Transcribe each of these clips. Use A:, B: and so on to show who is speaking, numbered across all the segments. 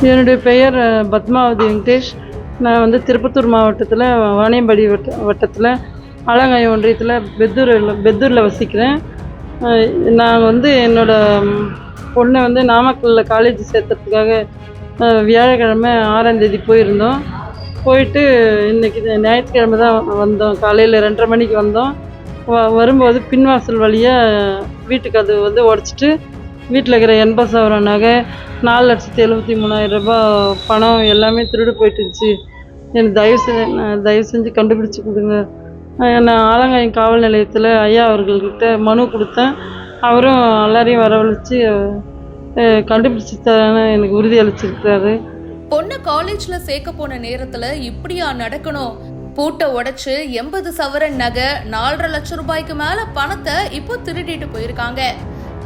A: என்னுடைய பெயர் பத்மாவதி வெங்கடேஷ். நான் வந்து திருப்பத்தூர் மாவட்டத்தில் வாணியம்பாடி வட்டத்தில் ஆலங்காயம் ஒன்றியத்தில் பெத்தூரில் வசிக்கிறேன். நான் வந்து என்னோடய பொண்ணை வந்து நாமக்கல்லில் காலேஜ் சேர்த்துறதுக்காக வியாழக்கிழமை 6ஆம் தேதி போயிருந்தோம். போயிட்டு இன்றைக்கி ஞாயிற்றுக்கிழமை தான் வந்தோம். காலையில் 2:30 மணிக்கு வந்தோம். வரும்போது பின்வாசல் வழியாக வீட்டுக்கு அது வந்து உடச்சிட்டு வீட்டில் இருக்கிற 80,000 நகை, 4,73,000 ரூபாய் பணம் எல்லாமே திருடு போயிட்டுருந்துச்சு. எனக்கு தயவு செஞ்சு கண்டுபிடிச்சி கொடுங்க. நான் ஆலங்காயம் காவல் நிலையத்தில் ஐயா அவர்கள்கிட்ட மனு கொடுத்தேன். அவரும் எல்லாரையும் வரவழைச்சி கண்டுபிடிச்சி தரேன்னு எனக்கு உறுதி அளிச்சிருக்காரு.
B: பொண்ணு காலேஜ்ல சேர்க்க போன நேரத்துல இப்படியா நடக்கணும்? பூட்டை உடைச்சு 80 சவரன் நகை, 4.5 லட்சம் ரூபாய்க்கு மேல பணத்தை இப்போ திருடிட்டு போயிருக்காங்க.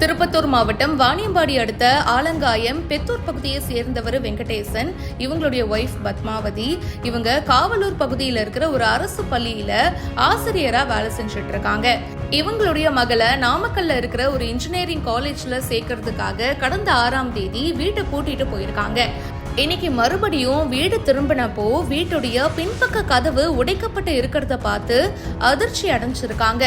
B: திருப்பத்தூர் மாவட்டம் வாணியம்பாடி அடுத்த ஆலங்காயம் பெத்தூர் பகுதியை சேர்ந்தவர் வெங்கடேசன். இவங்களுடைய ஒய்ஃப் பத்மாவதி. இவங்க காவலூர் பகுதியில இருக்கிற ஒரு அரசு பள்ளியில ஆசிரியரா வேலை செஞ்சுட்டு இருக்காங்க. இவங்களுடைய மகளை நாமக்கல்ல இருக்கிற ஒரு இன்ஜினியரிங் காலேஜ்ல சேர்க்கறதுக்காக கடந்த 6ஆம் தேதி வீட்டை பூட்டிட்டு போயிருக்காங்க. இன்னைக்கு மறுபடியும் வீடு திரும்பினப்போ வீட்டுடைய பின்பக்க கதவு உடைக்கப்பட்டு இருக்கிறத பார்த்து அதிர்ச்சி அடைஞ்சிருக்காங்க.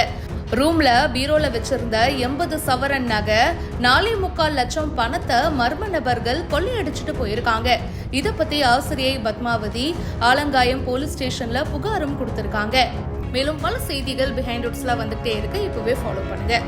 B: ரூம்ல பீரோல வச்சிருந்த 80 சவரன் நகை, 4.25 லட்சம் பணத்தை மர்ம நபர்கள் கொள்ளையடிச்சிட்டு போயிருக்காங்க. இத பத்தி ஆசிரியை பத்மாவதி ஆலங்காயம் போலீஸ் ஸ்டேஷன்ல புகாரும் கொடுத்திருக்காங்க. மேலும் பல செய்திகள் பிஹைண்ட் ரூட்ஸ்ல வந்துட்டே இருக்கு. இப்பவே ஃபாலோ பண்ணுங்க.